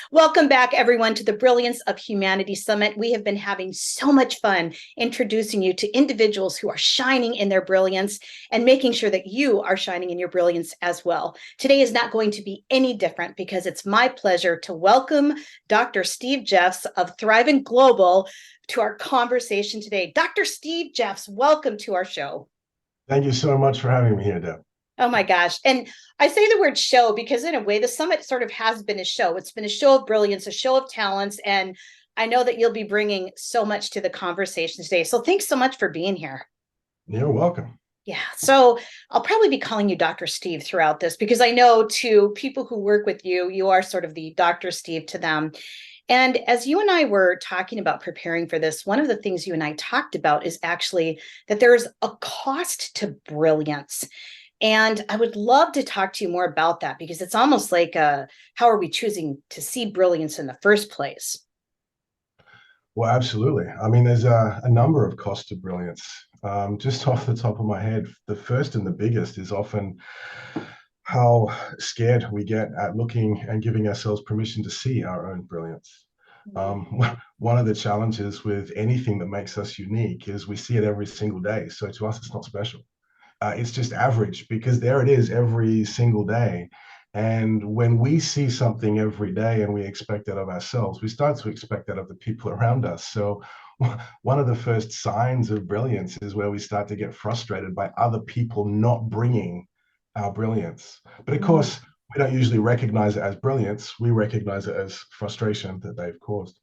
Welcome back, everyone, to the Brilliance of Humanity Summit. We have been having so much fun introducing you to individuals who are shining in their brilliance and making sure that you are shining in your brilliance as well. Today is not going to be any different because it's my pleasure to welcome Dr. Steve Jeffs of Thrivin Global to our conversation today. Dr. Steve Jeffs, welcome to our show. Thank you so much for having me here, Deb. Oh my gosh. And I say the word show because in a way, the summit sort of has been a show. It's been a show of brilliance, a show of talents. And I know that you'll be bringing so much to the conversation today. So thanks so much for being here. You're welcome. Yeah. So I'll probably be calling you Dr. Steve throughout this because I know to people who work with you, you are sort of the Dr. Steve to them. And as you and I were talking about preparing for this, one of the things you and I talked about is actually that there's a cost to brilliance. And I would love to talk to you more about that because it's almost like how are we choosing to see brilliance in the first place? Well, absolutely. I mean, there's a number of costs of brilliance. Just off the top of my head, the first and the biggest is often how scared we get at looking and giving ourselves permission to see our own brilliance. One of the challenges with anything that makes us unique is we see it every single day. So to us, it's not special. It's just average because there it is every single day. And when we see something every day and we expect that of ourselves, we start to expect that of the people around us. So one of the first signs of brilliance is where we start to get frustrated by other people not bringing our brilliance. But of course, we don't usually recognize it as brilliance. We recognize it as frustration that they've caused.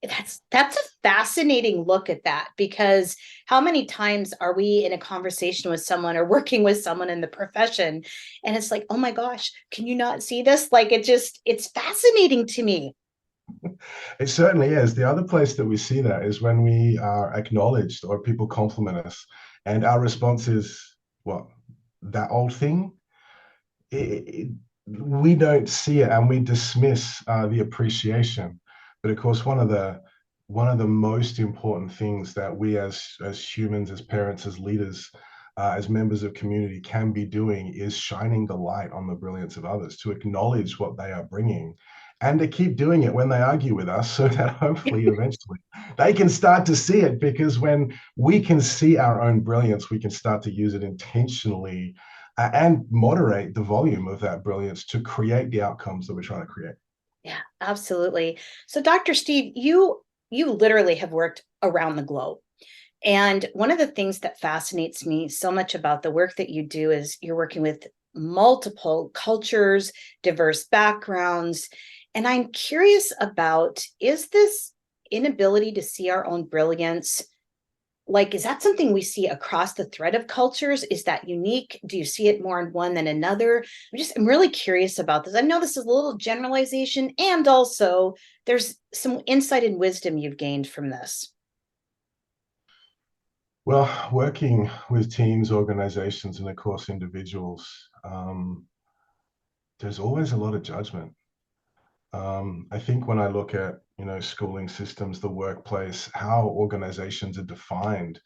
That's a fascinating look at that because how many times are we in a conversation with someone or working with someone in the profession and it's like, oh my gosh, can you not see this? Like it's fascinating to me. It certainly is. The other place that we see that is when we are acknowledged or people compliment us, and our response is, what, that old thing? It, we don't see it and we dismiss the appreciation. But of course, one of the most important things that we as humans, as parents, as leaders, as members of community can be doing is shining the light on the brilliance of others, to acknowledge what they are bringing and to keep doing it when they argue with us so that hopefully eventually they can start to see it, because when we can see our own brilliance, we can start to use it intentionally and moderate the volume of that brilliance to create the outcomes that we're trying to create. Yeah, absolutely. So Dr. Steve, you literally have worked around the globe. And one of the things that fascinates me so much about the work that you do is you're working with multiple cultures, diverse backgrounds. And I'm curious about, is this inability to see our own brilliance, like, is that something we see across the thread of cultures? Is that unique? Do you see it more in one than another? I'm really curious about this. I know this is a little generalization, and also there's some insight and wisdom you've gained from this. Well, working with teams, organizations, and of course individuals, there's always a lot of judgment. I think when I look at, schooling systems, the workplace, how organizations are defined,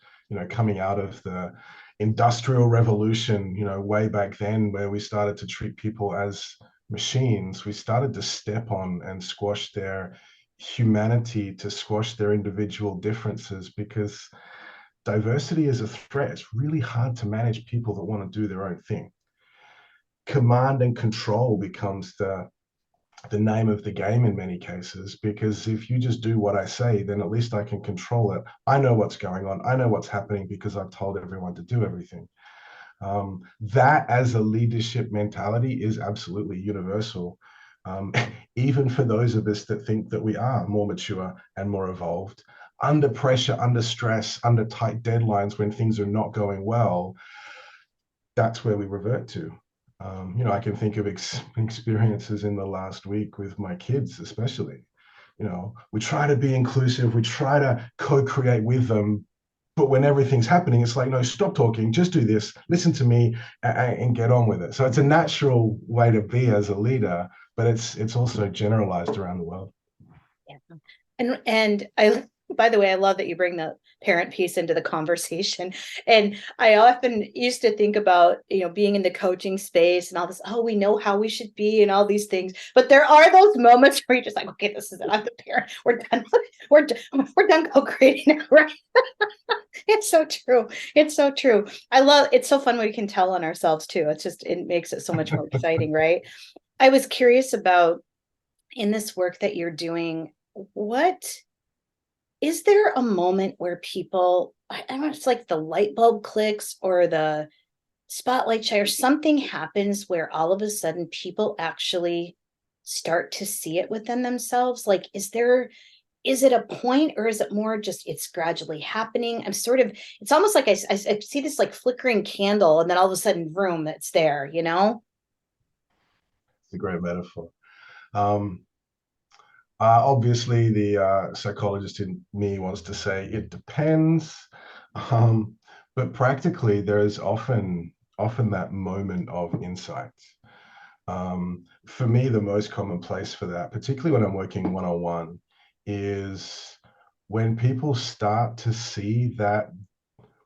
coming out of the industrial revolution, way back then, where we started to treat people as machines, we started to step on and squash their humanity, to squash their individual differences, because diversity is a threat. It's really hard to manage people that want to do their own thing. Command and control becomes the name of the game in many cases, because if you just do what I say, then at least I can control it. I know what's going on. I know what's happening because I've told everyone to do everything. That as a leadership mentality is absolutely universal. Um, Even for those of us that think that we are more mature and more evolved, under pressure, under stress, under tight deadlines, when things are not going well, that's where we revert to. I can think of experiences in the last week with my kids, especially. We try to be inclusive, we try to co-create with them, but when everything's happening, it's like, no, stop talking, just do this, listen to me, and get on with it. So it's a natural way to be as a leader, but it's also generalized around the world. Yeah. And I By the way, I love that you bring the parent piece into the conversation. And I often used to think about, being in the coaching space and all this, oh, we know how we should be and all these things. But there are those moments where you're just like, okay, this is it. I'm the parent. We're done. We're done co-creating now, right? It's so true. It's so true. It's so fun when we can tell on ourselves too. It makes it so much more exciting, right? I was curious about in this work that you're doing, what is there a moment where people, I don't know, it's like the light bulb clicks or the spotlight shine or something happens where all of a sudden people actually start to see it within themselves? Like, is it a point or is it more just it's gradually happening? It's almost like I see this like flickering candle and then all of a sudden, vroom, it's there, you know? It's a great metaphor. Um, Obviously, the psychologist in me wants to say it depends, um, but practically there is often that moment of insight. For me, the most common place for that, particularly when I'm working one-on-one, is when people start to see that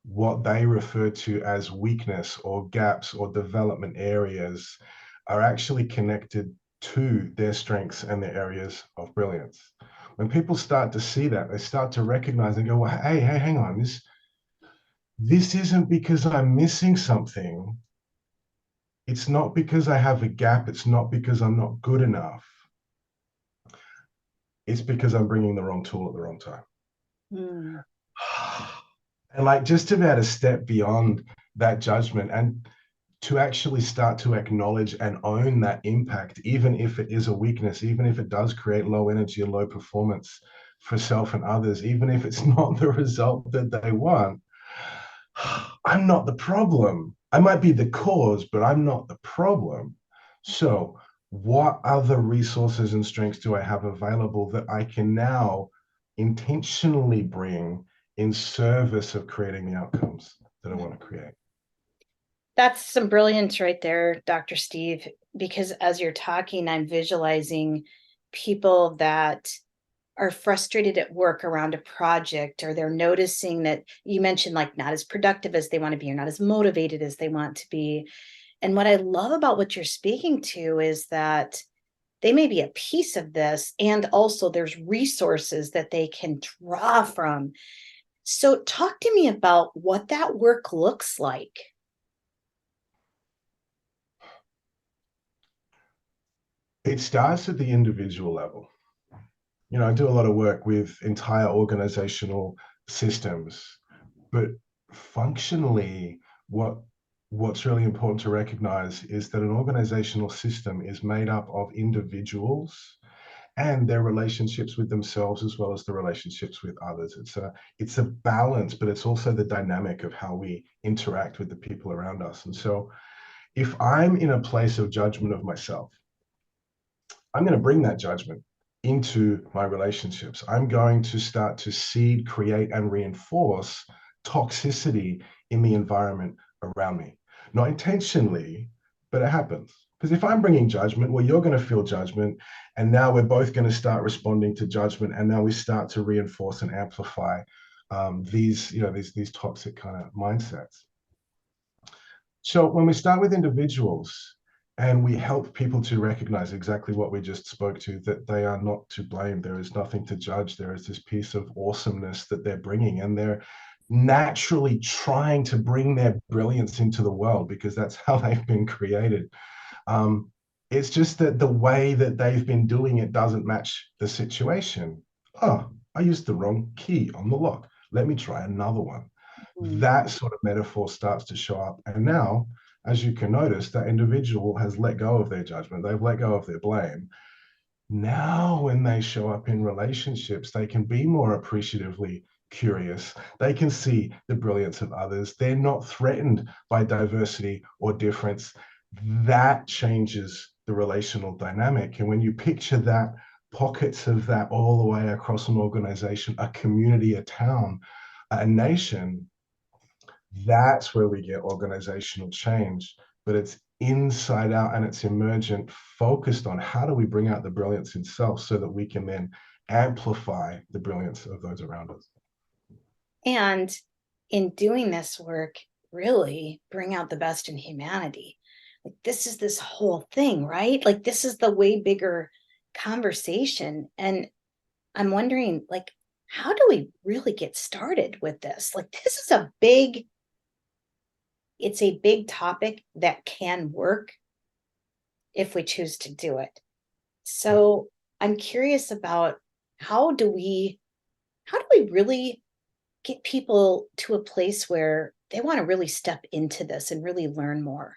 what they refer to as weakness or gaps or development areas are actually connected to their strengths and their areas of brilliance. When people start to see that, they start to recognize and go, well, hey, hang on, this isn't because I'm missing something. It's not because I have a gap. It's not because I'm not good enough. It's because I'm bringing the wrong tool at the wrong time. Mm. And like just to be able to step beyond that judgment and to actually start to acknowledge and own that impact, even if it is a weakness, even if it does create low energy and low performance for self and others, even if it's not the result that they want, I'm not the problem. I might be the cause, but I'm not the problem. So, what other resources and strengths do I have available that I can now intentionally bring in service of creating the outcomes that I want to create? That's some brilliance right there, Dr. Steve, because as you're talking, I'm visualizing people that are frustrated at work around a project, or they're noticing that you mentioned like not as productive as they want to be, or not as motivated as they want to be. And what I love about what you're speaking to is that they may be a piece of this, and also there's resources that they can draw from. So, talk to me about what that work looks like. It starts at the individual level. I do a lot of work with entire organizational systems, but functionally, what's really important to recognize is that an organizational system is made up of individuals and their relationships with themselves as well as the relationships with others. It's a balance, but it's also the dynamic of how we interact with the people around us. And so if I'm in a place of judgment of myself, I'm going to bring that judgment into my relationships. I'm going to start to seed, create, and reinforce toxicity in the environment around me. Not intentionally, but it happens. Because if I'm bringing judgment, well, you're going to feel judgment. And now we're both going to start responding to judgment. And now we start to reinforce and amplify these toxic kind of mindsets. So when we start with individuals and we help people to recognize exactly what we just spoke to, that they are not to blame, there is nothing to judge, there is this piece of awesomeness that they're bringing, and they're naturally trying to bring their brilliance into the world because that's how they've been created. Um, it's just that the way that they've been doing it doesn't match the situation. Oh, I used the wrong key on the lock. Let me try another one. Mm. That sort of metaphor starts to show up. And now, as you can notice, that individual has let go of their judgment, they've let go of their blame. Now, when they show up in relationships, they can be more appreciatively curious. They can see the brilliance of others. They're not threatened by diversity or difference. That changes the relational dynamic. And when you picture that, pockets of that all the way across an organization, a community, a town, a nation, that's where we get organizational change. But it's inside out and it's emergent, focused on how do we bring out the brilliance in self so that we can then amplify the brilliance of those around us. And in doing this work, really bring out the best in humanity. Like, this is this whole thing, right? Like, this is the way bigger conversation. And I'm wondering, like, how do we really get started with this? Like, this is it's a big topic that can work if we choose to do it. Yeah. So I'm curious about how do we really get people to a place where they want to really step into this and really learn more?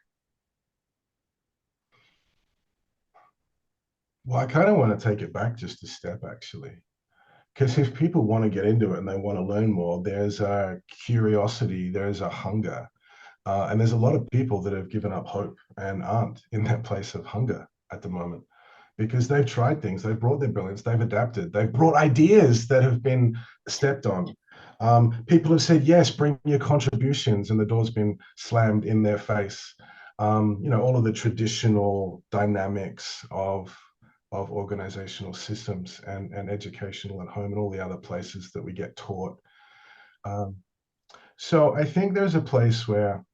Well, I kind of want to take it back just a step, actually. Because if people want to get into it and they want to learn more, there's a curiosity, there's a hunger. And there's a lot of people that have given up hope and aren't in that place of hunger at the moment because they've tried things, they've brought their brilliance, they've adapted, they've brought ideas that have been stepped on. People have said, yes, bring your contributions, and the door's been slammed in their face. All of the traditional dynamics of organizational systems and educational at home and all the other places that we get taught. So I think there's a place where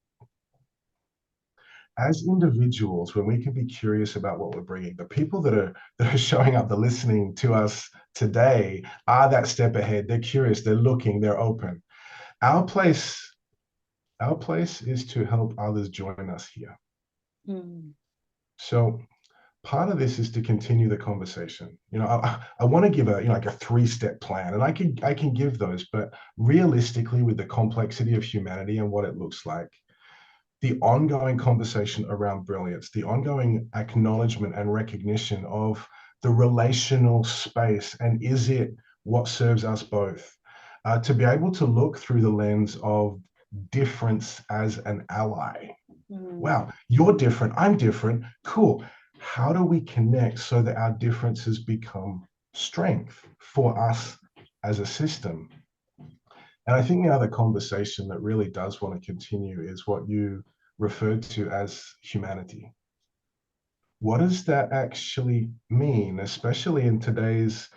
as individuals, when we can be curious about what we're bringing, the people that are showing up, the listening to us today, are that step ahead. They're curious, they're looking, they're open. Our place, our place is to help others join us here. Mm. So part of this is to continue the conversation. I want to give like a 3-step plan, and I can give those, but realistically, with the complexity of humanity and what it looks like, the ongoing conversation around brilliance, the ongoing acknowledgement and recognition of the relational space, and is it what serves us both? To be able to look through the lens of difference as an ally. Mm. Wow, you're different, I'm different. Cool. How do we connect so that our differences become strength for us as a system? And I think the other conversation that really does want to continue is what you referred to as humanity. What does that actually mean, especially in today's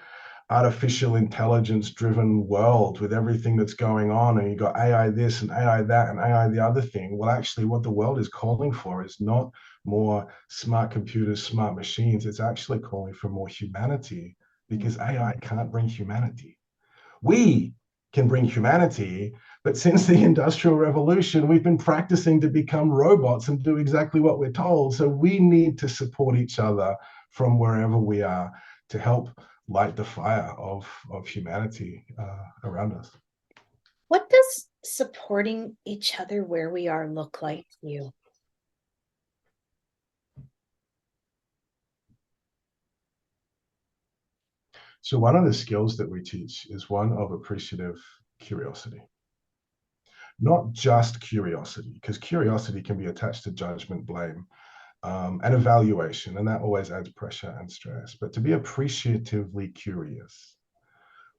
artificial intelligence driven world with everything that's going on? And you got AI this and AI that and AI the other thing. Well, actually, what the world is calling for is not more smart computers, smart machines. It's actually calling for more humanity because AI can't bring humanity. We can bring humanity, but since the Industrial Revolution, we've been practicing to become robots and do exactly what we're told. So we need to support each other from wherever we are to help light the fire of humanity around us. What does supporting each other where we are look like to you? So one of the skills that we teach is one of appreciative curiosity. Not just curiosity, because curiosity can be attached to judgment, blame, and evaluation, and that always adds pressure and stress. But to be appreciatively curious,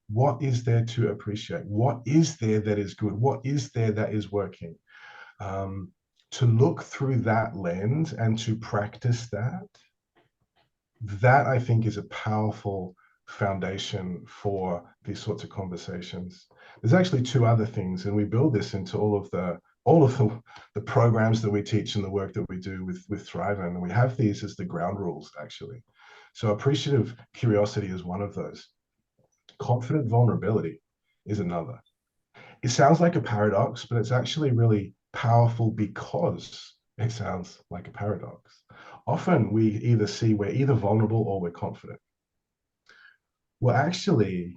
what is there to appreciate? What is there that is good? What is there that is working? To look through that lens and to practice that, that I think is a powerful foundation for these sorts of conversations. There's actually 2 other things, and we build this into all of the programs that we teach and the work that we do with Thrivin. And we have these as the ground rules, actually. So appreciative curiosity is one of those. Confident vulnerability is another. It sounds like a paradox, but it's actually really powerful because it sounds like a paradox. Often we either see we're either vulnerable or we're confident. Well, actually,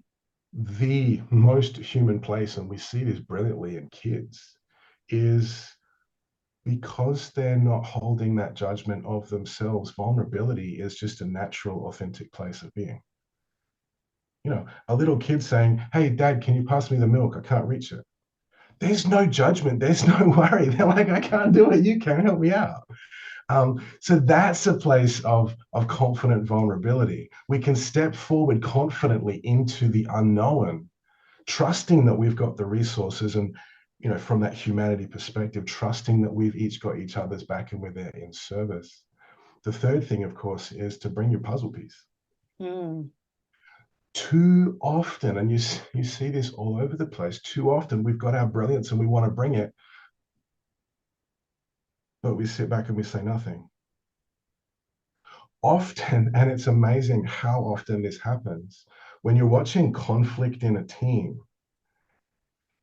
the most human place, and we see this brilliantly in kids, is because they're not holding that judgment of themselves. Vulnerability is just a natural, authentic place of being. A little kid saying, "Hey, Dad, can you pass me the milk? I can't reach it." There's no judgment. There's no worry. They're like, "I can't do it. You can help me out." So that's a place of confident vulnerability. We can step forward confidently into the unknown, trusting that we've got the resources and, from that humanity perspective, trusting that we've each got each other's back and we're there in service. The third thing, of course, is to bring your puzzle piece. Mm. too often, and you see this all over the place, too often we've got our brilliance and we want to bring it, but we sit back and we say nothing. Often, and it's amazing how often this happens, when you're watching conflict in a team,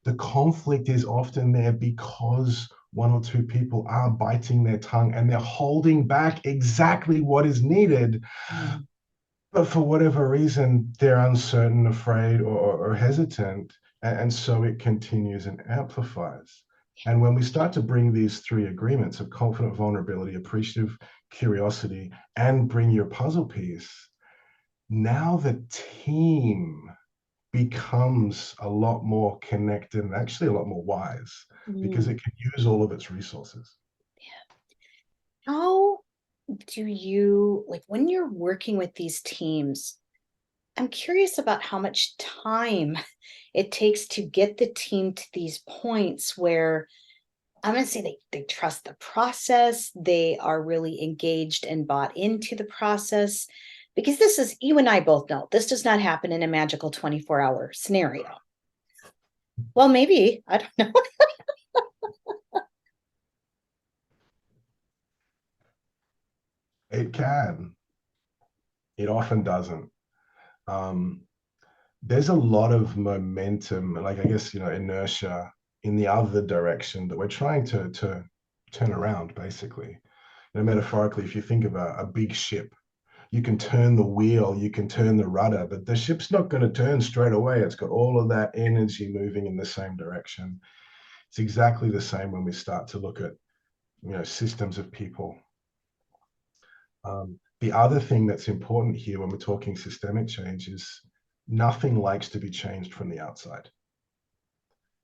the conflict is often there because one or two people are biting their tongue and they're holding back exactly what is needed. Mm. But for whatever reason, they're uncertain, afraid, or hesitant. And so it continues and amplifies. And when we start to bring these three agreements of confident vulnerability, appreciative curiosity, and bring your puzzle piece, now the team becomes a lot more connected and actually a lot more wise because Mm. it can use all of its resources. How do you, like, when you're working with these teams, I'm curious about how much time it takes to get the team to these points where I'm going to say they trust the process, they are really engaged and bought into the process. Because this is, you and I both know, this does not happen in a magical 24-hour scenario. Well, maybe, I don't know. It can, it often doesn't. Um, there's a lot of momentum, like I guess, inertia in the other direction that we're trying to turn around, basically. Metaphorically, if you think of a big ship, you can turn the wheel, you can turn the rudder, but the ship's not going to turn straight away. It's got all of that energy moving in the same direction. It's exactly the same when we start to look at, systems of people. The other thing that's important here when we're talking systemic change is nothing likes to be changed from the outside.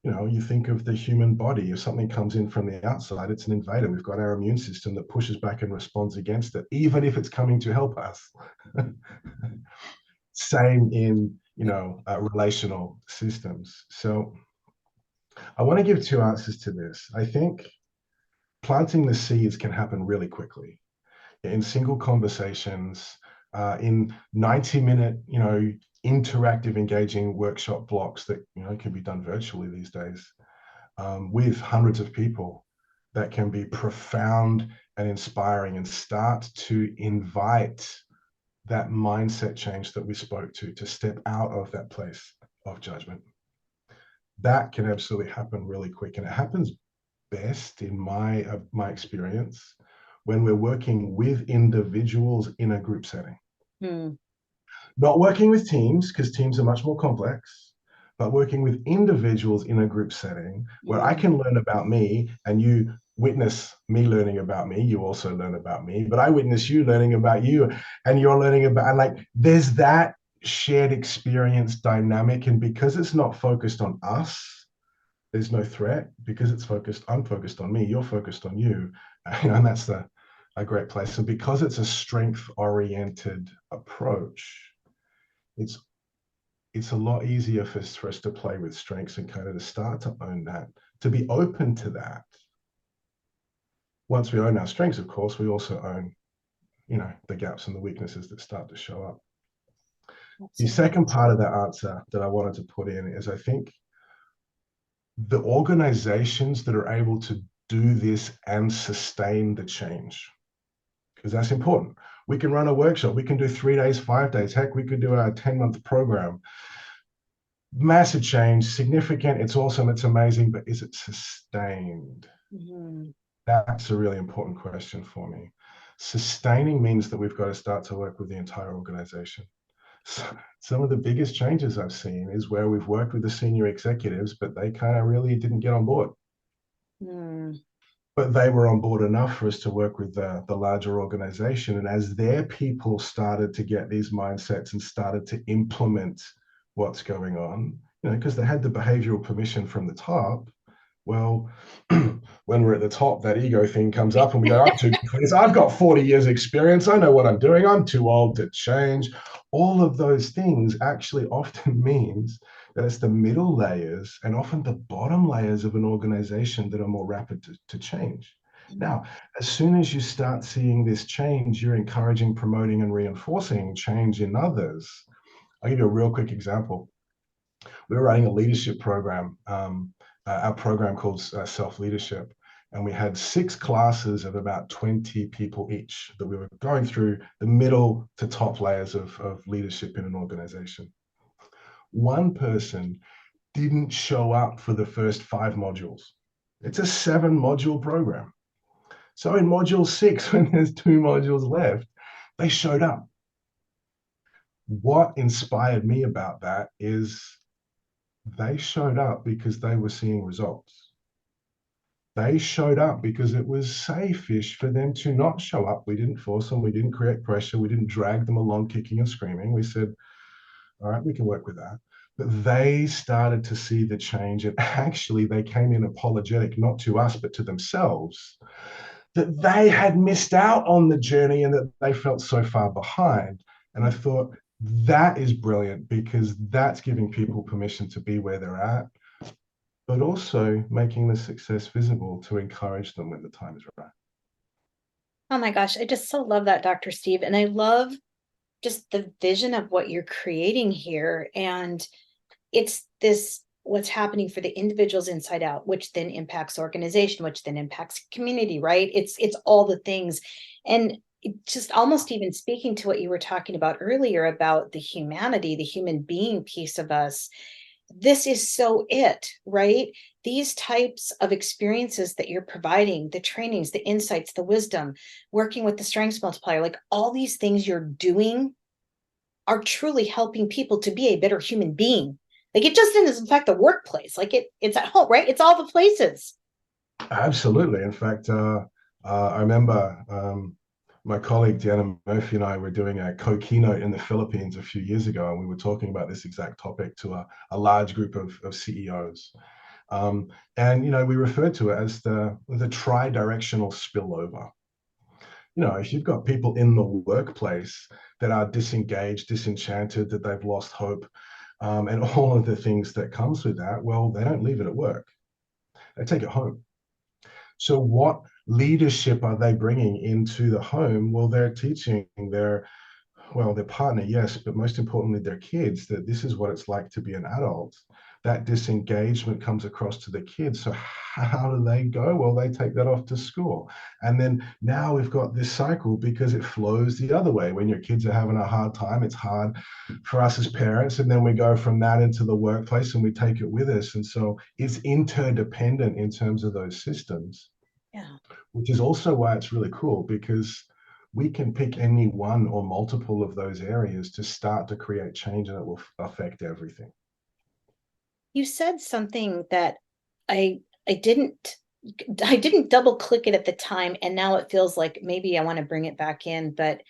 You think of the human body. If something comes in from the outside, it's an invader. We've got our immune system that pushes back and responds against it, even if it's coming to help us. Same in, relational systems. So I want to give two answers to this. I think planting the seeds can happen really quickly in single conversations, in 90-minute, interactive, engaging workshop blocks that, can be done virtually these days, with hundreds of people, that can be profound and inspiring and start to invite that mindset change that we spoke to step out of that place of judgment. That can absolutely happen really quick. And it happens best in my experience when we're working with individuals in a group setting. Hmm. Not working with teams, because teams are much more complex, but working with individuals in a group setting where I Mm. can learn about me and you witness me learning about me. You also learn about me, but I witness you learning about you and you're learning about, and like, there's that shared experience dynamic. And because it's not focused on us, there's no threat. Because I'm focused on me, you're focused on you. And that's a great place. And because it's a strength oriented approach, it's it's a lot easier for us to play with strengths and kind of to start to own that, to be open to that. Once we own our strengths, of course, we also own, the gaps and the weaknesses that start to show up. The Absolutely. second part of that answer that I wanted to put in is, I think the organizations that are able to do this and sustain the change, because that's important. We can run a workshop, we can do 3 days, 5 days, heck, we could do a 10-month program. Massive change, significant, it's awesome, it's amazing, but is it sustained? Mhm. That's a really important question for me. Sustaining means that we've got to start to work with the entire organization. So some of the biggest changes I've seen is where we've worked with the senior executives, but they kind of really didn't get on board. Mm. But they were on board enough for us to work with the larger organization. And as their people started to get these mindsets and started to implement what's going on, because they had the behavioral permission from the top. Well, when we're at the top, that ego thing comes up and we go, I'm too good for this. I've got 40 years experience. I know what I'm doing. I'm too old to change. All of those things actually often means that it's the middle layers and often the bottom layers of an organization that are more rapid to change. Mm. Now, as soon as you start seeing this change, you're encouraging, promoting, and reinforcing change in others. I'll give you a real quick example. We were running a leadership program, our program called Self-Leadership. And we had 6 classes of about 20 people each that we were going through the middle to top layers of leadership in an organization. One person didn't show up for the first 5 modules. It's a 7-module program. So in module 6, when there's 2 modules left, they showed up. What inspired me about that is they showed up because they were seeing results. They showed up because it was safe-ish for them to not show up. We didn't force them. We didn't create pressure. We didn't drag them along kicking and screaming. We said, all right, we can work with that. But they started to see the change. And actually, they came in apologetic, not to us, but to themselves, that they had missed out on the journey and that they felt so far behind. And I thought, that is brilliant, because that's giving people permission to be where they're at, but also making the success visible to encourage them when the time is right. Oh my gosh, I just so love that, Dr. Steve. And I love just the vision of what you're creating here. And it's this what's happening for the individuals inside out, which then impacts organization, which then impacts community, right? It's all the things. And just almost even speaking to what you were talking about earlier about the humanity, the human being piece of us, this is so it, right? These types of experiences that you're providing, the trainings, the insights, the wisdom, working with the strengths multiplier, like all these things you're doing are truly helping people to be a better human being. Like it just doesn't affect the workplace, like it's at home, right? It's all the places. Absolutely. In fact, I remember my colleague Deanna Murphy and I were doing a co-keynote in the Philippines a few years ago, and we were talking about this exact topic to a large group of CEOs. And we refer to it as the tri-directional spillover. If you've got people in the workplace that are disengaged, disenchanted, that they've lost hope, and all of the things that comes with that, well, they don't leave it at work. They take it home. So what leadership are they bringing into the home? Well, they're teaching their partner, yes, but most importantly, their kids, that this is what it's like to be an adult. That disengagement comes across to the kids. So how do they go? Well, they take that off to school. And then now we've got this cycle, because it flows the other way. When your kids are having a hard time, it's hard for us as parents. And then we go from that into the workplace and we take it with us. And so it's interdependent in terms of those systems. Yeah. Which is also why it's really cool, because we can pick any one or multiple of those areas to start to create change, and it will affect everything. You said something that I I didn't I didn't double click it at the time, and now it feels like maybe I want to bring it back in, but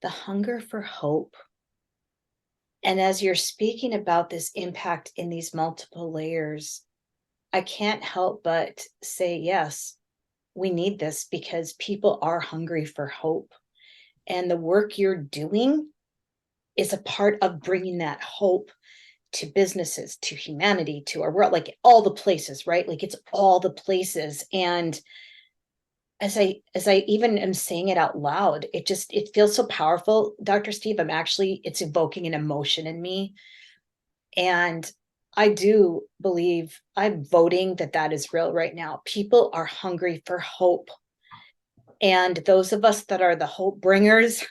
the hunger for hope. And as you're speaking about this impact in these multiple layers, I can't help but say, yes, we need this because people are hungry for hope. And the work you're doing is a part of bringing that hope to businesses, to humanity, to our world, like all the places, right? Like it's all the places. And as I even am saying it out loud, it feels so powerful, Dr. Steve. It's evoking an emotion in me. And I do believe I'm voting that that is real right now. People are hungry for hope. And those of us that are the hope bringers,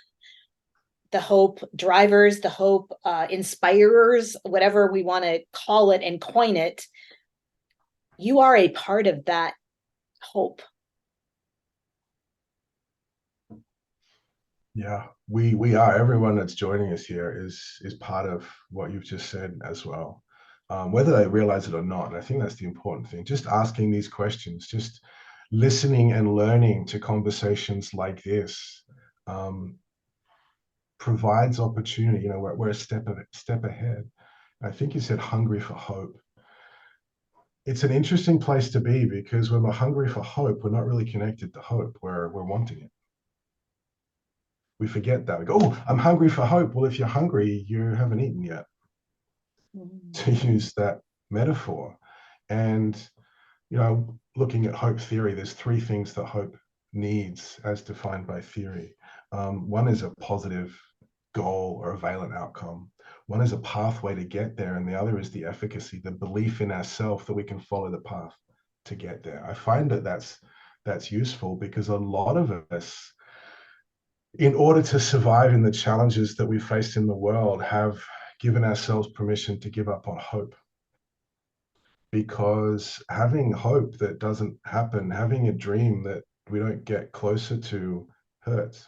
the hope drivers, the hope inspirers, whatever we want to call it and coin it, you are a part of that hope. Yeah, we are. Everyone that's joining us here is part of what you've just said as well, whether they realize it or not. And I think that's the important thing. Just asking these questions, just listening and learning to conversations like this, provides opportunity. We're a step ahead. I think you said hungry for hope. It's an interesting place to be, because when we're hungry for hope, we're not really connected to hope. We're wanting it. We forget that. We go, oh, I'm hungry for hope. Well, if you're hungry, you haven't eaten yet, to use that metaphor. And, looking at hope theory, there's 3 things that hope needs as defined by theory. One is a positive goal or a valent outcome. One is a pathway to get there, and the other is the efficacy, the belief in ourselves that we can follow the path to get there. I find that that's useful because a lot of us, in order to survive in the challenges that we faced in the world, have given ourselves permission to give up on hope. Because having hope that doesn't happen, having a dream that we don't get closer to, hurts.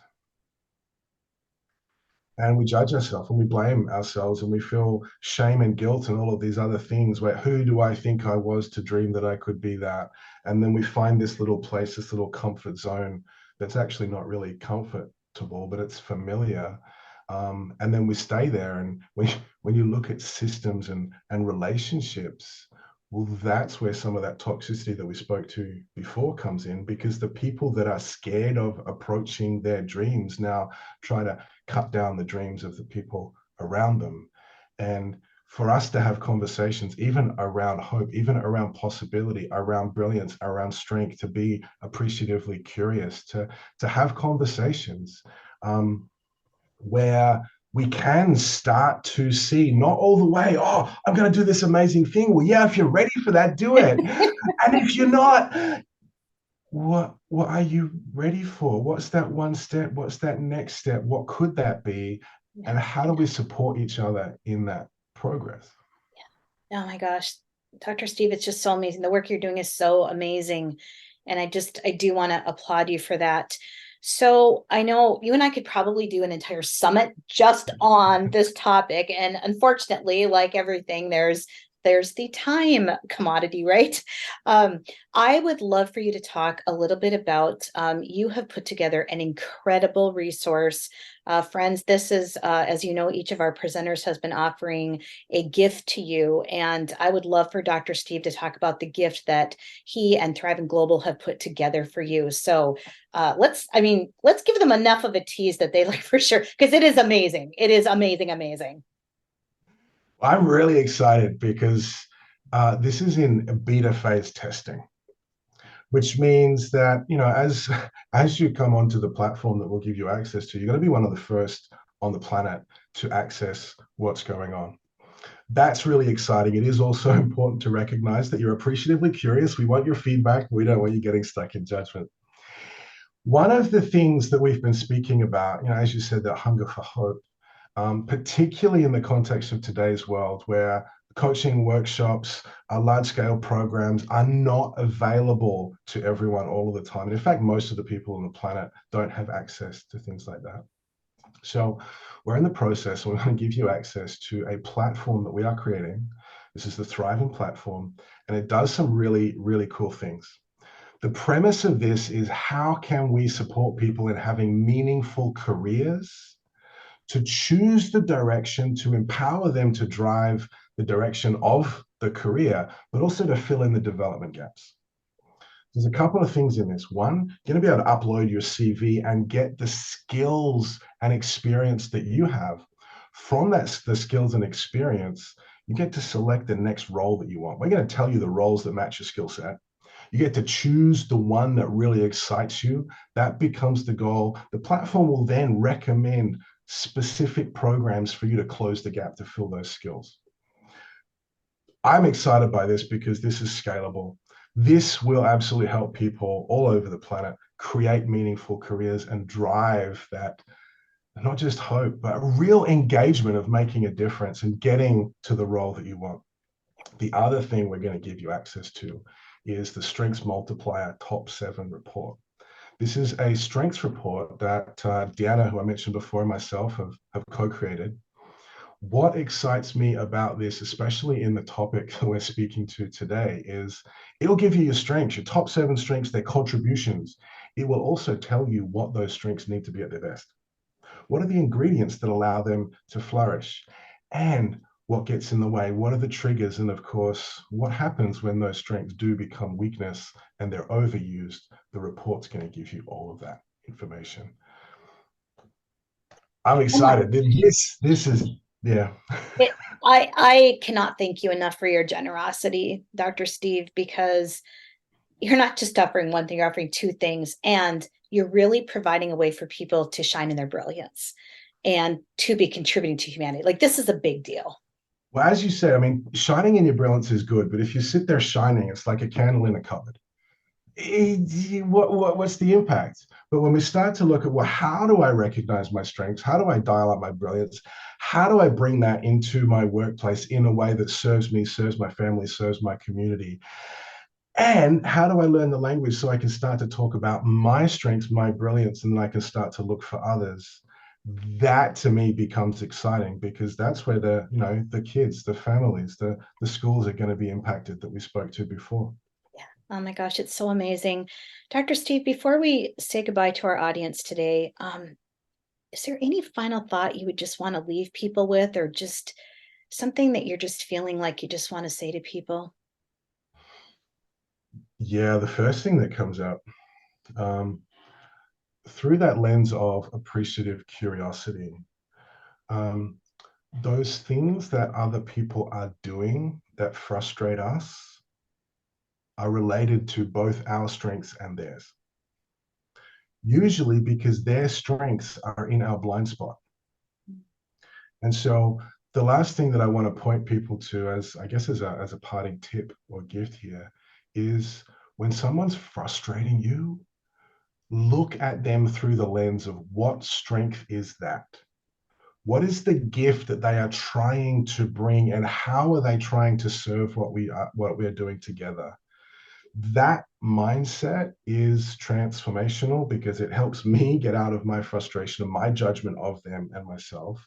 And we judge ourselves and we blame ourselves and we feel shame and guilt and all of these other things where who do I think I was to dream that I could be that? And then we find this little place, this little comfort zone that's actually not really comfortable, but it's familiar. And then we stay there. And when you look at systems and relationships, well, that's where some of that toxicity that we spoke to before comes in, because the people that are scared of approaching their dreams now try to cut down the dreams of the people around them. And for us to have conversations, even around hope, even around possibility, around brilliance, around strength, to be appreciatively curious, to have conversations where we can start to see, not all the way, oh, I'm going to do this amazing thing. Well, yeah, if you're ready for that, do it. And if you're not, what are you ready for? What's that one step? What's that next step? What could that be? And how do we support each other in that progress? Oh my gosh, Dr. Steve, it's just so amazing. The work you're doing is so amazing. And I do want to applaud you for that. So I know you and I could probably do an entire summit just on this topic. And unfortunately, like everything, there's the time commodity, right? Um, I would love for you to talk a little bit about, you have put together an incredible resource. Friends, this is, as you know, each of our presenters has been offering a gift to you. And I would love for Dr. Steve to talk about the gift that he and Thrivin Global have put together for you. So let's give them enough of a tease that they like for sure, because it is amazing. It is amazing, amazing. I'm really excited because this is in beta phase testing, which means that, as you come onto the platform that we'll give you access to, you're going to be one of the first on the planet to access what's going on. That's really exciting. It is also important to recognize that you're appreciatively curious. We want your feedback. We don't want you getting stuck in judgment. One of the things that we've been speaking about, as you said, that hunger for hope, particularly in the context of today's world, where coaching workshops, large-scale programs are not available to everyone all of the time. And in fact, most of the people on the planet don't have access to things like that. So we're in the process, and we're going to give you access to a platform that we are creating. This is the Thrivin platform, and it does some really, really cool things. The premise of this is, how can we support people in having meaningful careers, to choose the direction, to empower them to drive the direction of the career, but also to fill in the development gaps. There's a couple of things in this. One, you're going to be able to upload your CV and get the skills and experience that you have. From that, the skills and experience, you get to select the next role that you want. We're going to tell you the roles that match your skill set. You get to choose the one that really excites you. That becomes the goal. The platform will then recommend specific programs for you to close the gap to fill those skills. I'm excited by this because this is scalable. This will absolutely help people all over the planet create meaningful careers and drive that, not just hope, but a real engagement of making a difference and getting to the role that you want. The other thing we're going to give you access to is the StrengthsMultiplier Top 7 report. This is a strengths report that Deanna, who I mentioned before, and myself have co-created. What excites me about this, especially in the topic that we're speaking to today, is it'll give you your strengths, your top 7 strengths, their contributions. It will also tell you what those strengths need to be at their best. What are the ingredients that allow them to flourish? And what gets in the way? What are the triggers? And of course, what happens when those strengths do become weakness and they're overused? The report's going to give you all of that information. I'm excited. This is, yeah. I cannot thank you enough for your generosity, Dr. Steve, because you're not just offering one thing, you're offering two things, and you're really providing a way for people to shine in their brilliance. and to be contributing to humanity. Like, this is a big deal. Well, as you say, I mean, shining in your brilliance is good, but if you sit there shining, it's like a candle in a cupboard. What's the impact? But when we start to look at, well, how do I recognize my strengths? How do I dial up my brilliance? How do I bring that into my workplace in a way that serves me, serves my family, serves my community? And how do I learn the language so I can start to talk about my strengths, my brilliance, and then I can start to look for others? That to me becomes exciting, because that's where the kids, the families, the schools are going to be impacted, that we spoke to before. Yeah. Oh my gosh, it's so amazing. Dr. Steve, before we say goodbye to our audience today, is there any final thought you would just want to leave people with, or just something that you're just feeling like you just want to say to people? Yeah, the first thing that comes up, um, through that lens of appreciative curiosity, um, those things that other people are doing that frustrate us are related to both our strengths and theirs. Usually because their strengths are in our blind spot. And so the last thing that I want to point people to, as I guess as a parting tip or gift here, is when someone's frustrating you, look at them through the lens of what strength is that? What is the gift that they are trying to bring, and how are they trying to serve what we are doing together? That mindset is transformational, because it helps me get out of my frustration and my judgment of them and myself.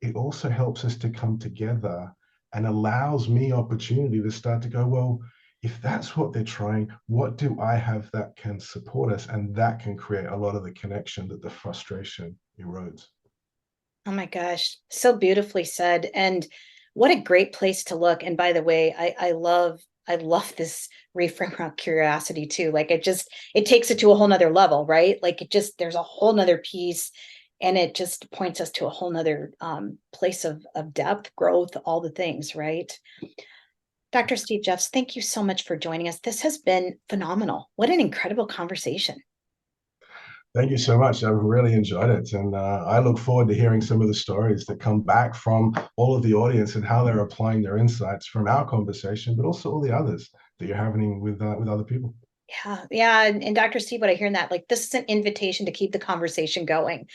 It also helps us to come together and allows me opportunity to start to go, well, if that's what they're trying, what do I have that can support us? And that can create a lot of the connection that the frustration erodes. Oh my gosh, so beautifully said. And what a great place to look. And by the way, I love this reframe around curiosity too. Like, it takes it to a whole nother level, right? Like, there's a whole nother piece, and it just points us to a whole nother place of depth, growth, all the things, right? Dr. Steve Jeffs, thank you so much for joining us. This has been phenomenal. What an incredible conversation. Thank you so much. I've really enjoyed it. And I look forward to hearing some of the stories that come back from all of the audience and how they're applying their insights from our conversation, but also all the others that you're having with other people. Yeah, yeah. And Dr. Steve, what I hear in that, like, this is an invitation to keep the conversation going.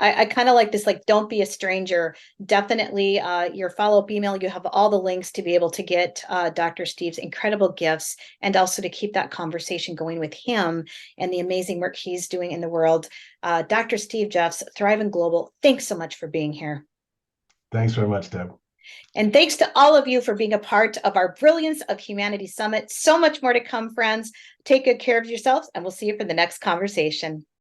I kind of like this, like, don't be a stranger. Definitely your follow-up email, you have all the links to be able to get Dr. Steve's incredible gifts, and also to keep that conversation going with him and the amazing work he's doing in the world. Dr. Steve Jeffs, Thrivin Global, thanks so much for being here. Thanks very much, Deb. And thanks to all of you for being a part of our Brilliance of Humanity Summit. So much more to come, friends. Take good care of yourselves, and we'll see you for the next conversation.